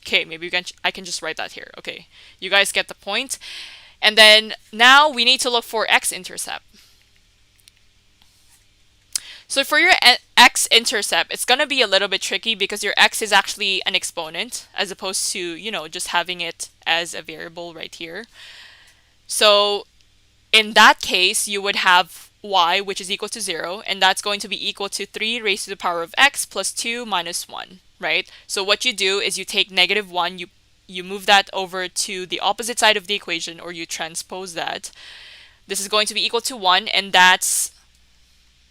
Okay, maybe I can just write that here. Okay, you guys get the point. And then now we need to look for x-intercept. So for your x-intercept, it's going to be a little bit tricky because your x is actually an exponent as opposed to, just having it as a variable right here. So in that case, you would have y, which is equal to 0, and that's going to be equal to 3 raised to the power of x plus 2 minus 1, right? So what you do is you take negative 1, you move that over to the opposite side of the equation, or you transpose that. This is going to be equal to 1, and that's,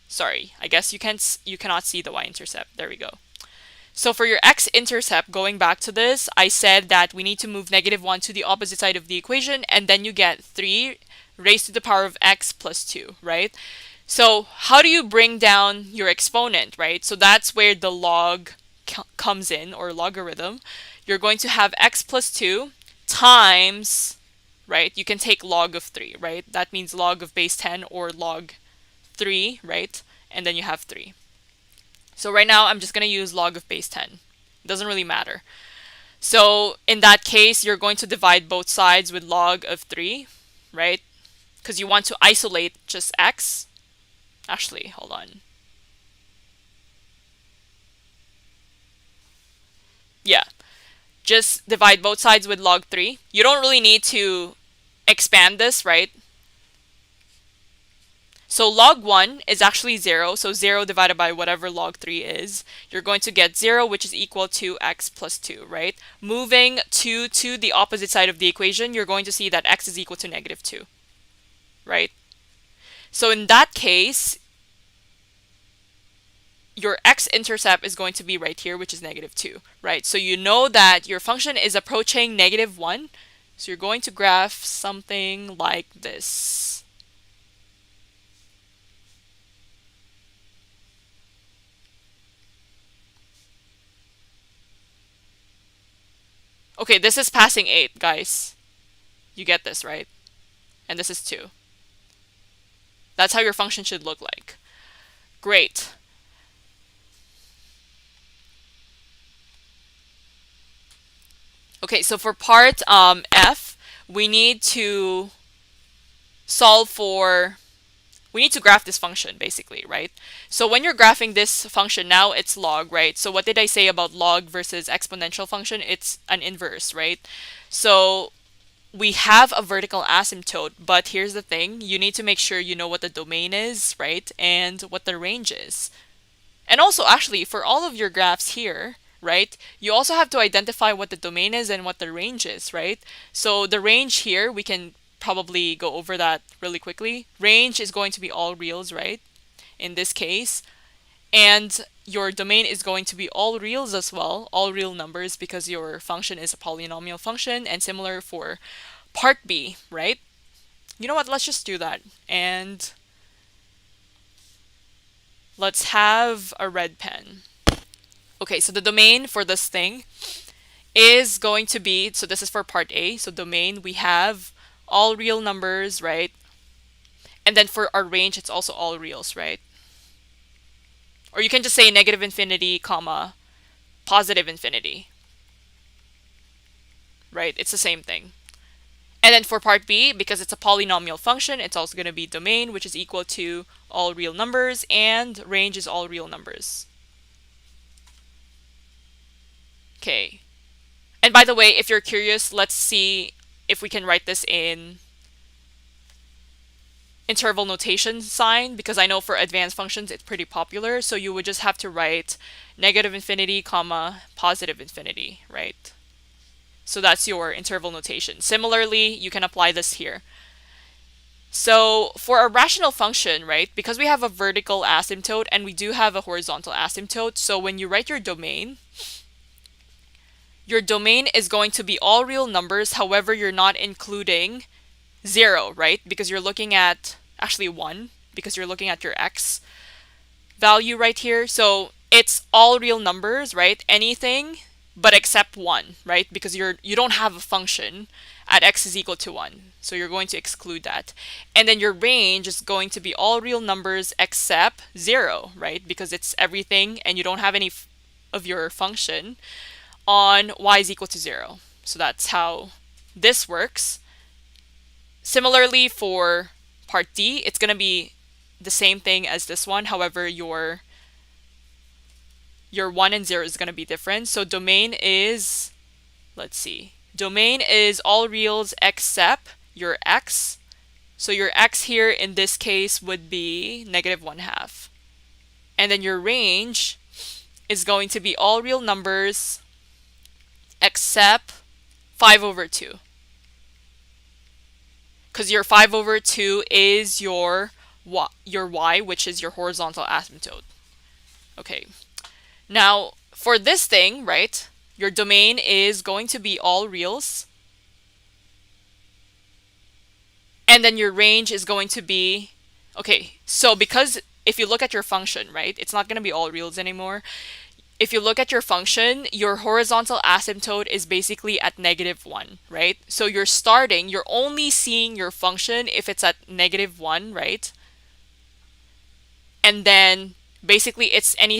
sorry, I guess you cannot see the y-intercept. There we go. So for your x-intercept, going back to this, I said that we need to move negative 1 to the opposite side of the equation, and then you get 3 raised to the power of x plus 2, right? So how do you bring down your exponent, right? So that's where the log comes in, or logarithm. You're going to have x plus 2 times, right? You can take log of 3, right? That means log of base 10 or log 3, right? And then you have 3. So right now, I'm just going to use log of base 10. It doesn't really matter. So in that case, you're going to divide both sides with log of 3, right? Because you want to isolate just x. Actually, hold on. Yeah, just divide both sides with log 3. You don't really need to expand this, right? So log 1 is actually 0, so 0 divided by whatever log 3 is. You're going to get 0, which is equal to x plus 2, right? Moving 2 to the opposite side of the equation, you're going to see that x is equal to negative 2, right? So in that case, your x-intercept is going to be right here, which is negative 2, right? So you know that your function is approaching negative 1, so you're going to graph something like this. Okay, this is passing 8, guys. You get this, right? And this is 2. That's how your function should look like. Great. Okay, so for part F, we need to solve for, we need to graph this function basically, right? So when you're graphing this function, now it's log, right? So what did I say about log versus exponential function? It's an inverse, right? So we have a vertical asymptote, but here's the thing. You need to make sure you know what the domain is, right? And what the range is. And also, actually, for all of your graphs here, right, you also have to identify what the domain is and what the range is, right? So the range here, we can probably go over that really quickly. Range is going to be all reals, right, in this case. And your domain is going to be all reals as well, all real numbers, because your function is a polynomial function. And similar for part B, right? You know what? Let's just do that. And let's have a red pen. Okay, so the domain for this thing is going to be, so this is for part A. So domain, we have all real numbers, right? And then for our range, it's also all reals, right? Or you can just say negative infinity, comma, positive infinity, right? It's the same thing. And then for part B, because it's a polynomial function, it's also going to be domain, which is equal to all real numbers, and range is all real numbers. Okay. And by the way, if you're curious, let's see if we can write this in interval notation sign, because I know for advanced functions it's pretty popular. So you would just have to write negative infinity, comma, positive infinity, right? So that's your interval notation. Similarly, you can apply this here. So for a rational function, right, because we have a vertical asymptote and we do have a horizontal asymptote, so when you write your domain is going to be all real numbers. However, you're not including 0, right? Because you're looking at, actually 1, because you're looking at your x value right here. So it's all real numbers, right? Anything but except 1, right? Because you don't have a function at x is equal to 1. So you're going to exclude that. And then your range is going to be all real numbers except 0, right? Because it's everything and you don't have any of your function on y is equal to 0. So that's how this works. Similarly, for part D, it's going to be the same thing as this one. However, your 1 and 0 is going to be different. So domain is, let's see, domain is all reals except your x. So your x here in this case would be -1/2. And then your range is going to be all real numbers except 5/2. Because your 5/2 is your y, which is your horizontal asymptote. Okay. Now, for this thing, right, your domain is going to be all reals. And then your range is going to be, okay, so because if you look at your function, right, it's not going to be all reals anymore. If you look at your function, your horizontal asymptote is basically at -1, right? So you're only seeing your function if it's at -1, right? And then basically it's